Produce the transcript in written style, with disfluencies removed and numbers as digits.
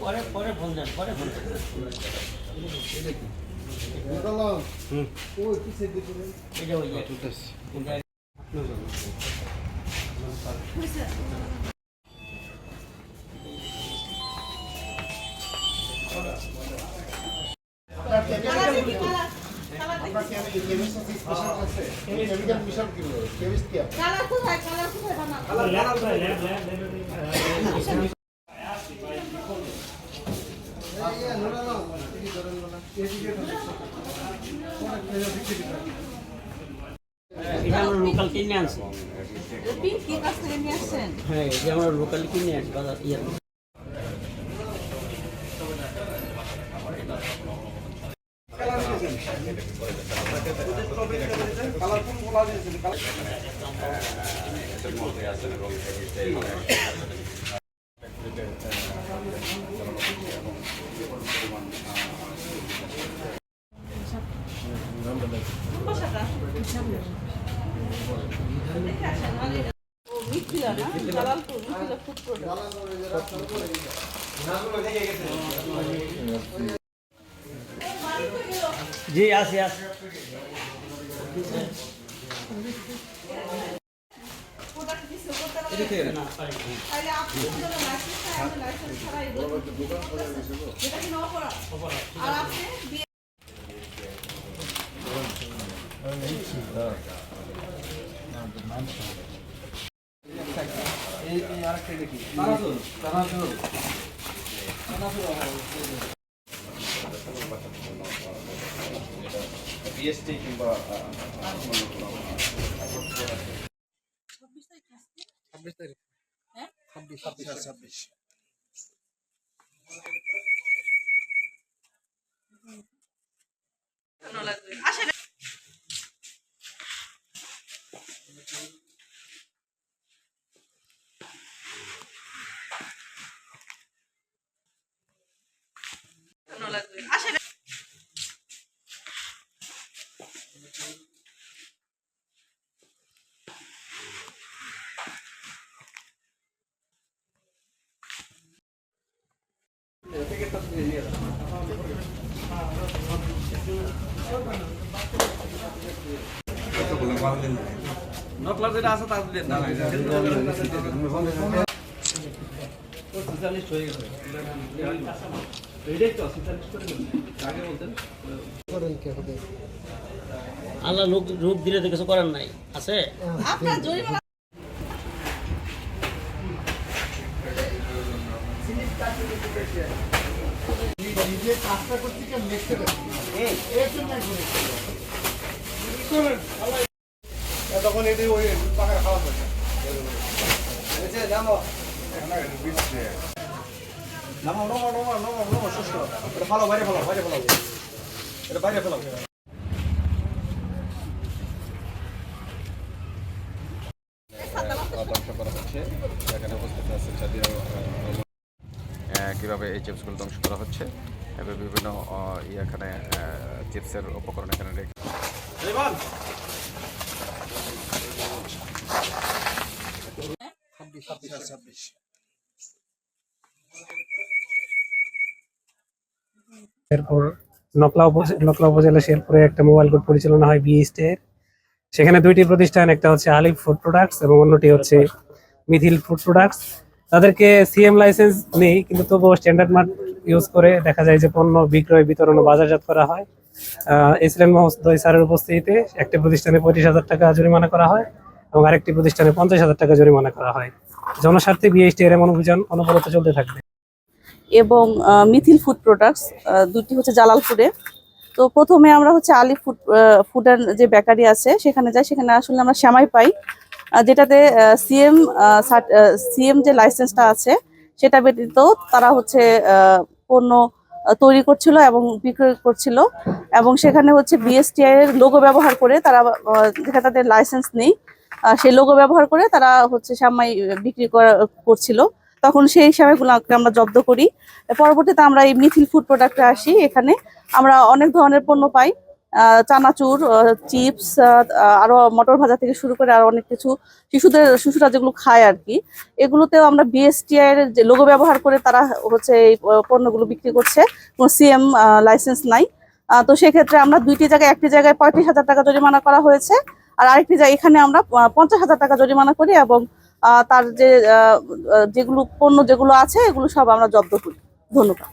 পরে পরে ফোন দেন, পরে ফোন দেন। এটা ওই লোকাল কিনে আনছি। হ্যাঁ, এটা আমরা লোকাল কিনে আনছি বাজার ইয়ে। জি আছে আছে। বিএসটি কিংবা 26 তারিখ। হ্যাঁ 26। নকলা যেটা আছে তা দিলেন না আল্লাহ রূপ দিলে তো কিছু করার নাই আছে। তখন এটি ওই পাখার খাওয়া হচ্ছে নামো নামো নমো নমো নমো নমো সুস্থ এটা ভালো বাইরে ভালো বাইরে ভালো এটা বাইরে ভালো ধ্বংস করা হচ্ছে এখানে উপস্থিত আছে কীভাবে এই চিপসগুলো ধ্বংস করা হচ্ছে এবং বিভিন্ন এখানে চিপসের উপকরণ এখানে রেখে এরপর নকলা উপজেলা শেরপুরে একটা মোবাইল কোর্ট পরিচালনা হয় বিএসটির। সেখানে দুইটি প্রতিষ্ঠান, একটা হচ্ছে আলিফ ফুড প্রোডাক্টস এবং অন্যটি হচ্ছে মিথিল ফুড প্রোডাক্টস। তাদেরকে সিএম লাইসেন্স নেই, কিন্তু তবুও স্ট্যান্ডার্ড মার্ক ইউজ করে দেখা যায় যে পণ্য বিক্রয়, বিতরণ ও বাজারজাত করা হয়। এসিলেন মহোদয় স্যারের উপস্থিতিতে একটি প্রতিষ্ঠানে 25,000 টাকা জরিমানা করা হয় এবং আরেকটি প্রতিষ্ঠানে 50,000 টাকা জরিমানা করা হয়। জনস্বার্থে বিএসটির এমন অভিযান অনবরত চলতে থাকবে। এবং মিথিল ফুড প্রোডাক্টস দুটি হচ্ছে জালালপুরে। তো প্রথমে আমরা হচ্ছে আলিফ ফুডের যে বেকারি আছে সেখানে যাই। সেখানে আসলে আমরা সেমাই পাই, যেটাতে সিএম যে লাইসেন্সটা আছে সেটা ব্যতীত তারা হচ্ছে পণ্য তৈরি করছিল এবং বিক্রয় করছিল। এবং সেখানে হচ্ছে বিএসটিআই এর লোগো ব্যবহার করে তারা, যেটা তাদের লাইসেন্স নেই, সেই লোগো ব্যবহার করে তারা হচ্ছে সেমাই বিক্রি করছিল। তখন সেই সেমাইগুলোকে আমরা জব্দ করি। পরবর্তীতে আমরা এই মিথিল ফুড প্রোডাক্টে আসি। এখানে আমরা অনেক ধরনের পণ্য পাই, চানাচুর, চিপস, আরো মটর ভাজা থেকে শুরু করে আরো অনেক কিছু শিশুরা যেগুলো খায় আর কি, এগুলোতেও আমরা বিএসটিআই এর যে লোগো ব্যবহার করে তারা হচ্ছে এই পণ্যগুলো বিক্রি করছে, কোনো সিএম লাইসেন্স নাই। তো সেক্ষেত্রে আমরা একটি জায়গায় 35,000 টাকা জরিমানা করা হয়েছে, আর আরেকটি জায়গায় এখানে আমরা 50,000 টাকা জরিমানা করি, এবং তার যেগুলো পণ্য যেগুলো আছে এগুলো সব আমরা জব্দ করি। ধন্যবাদ।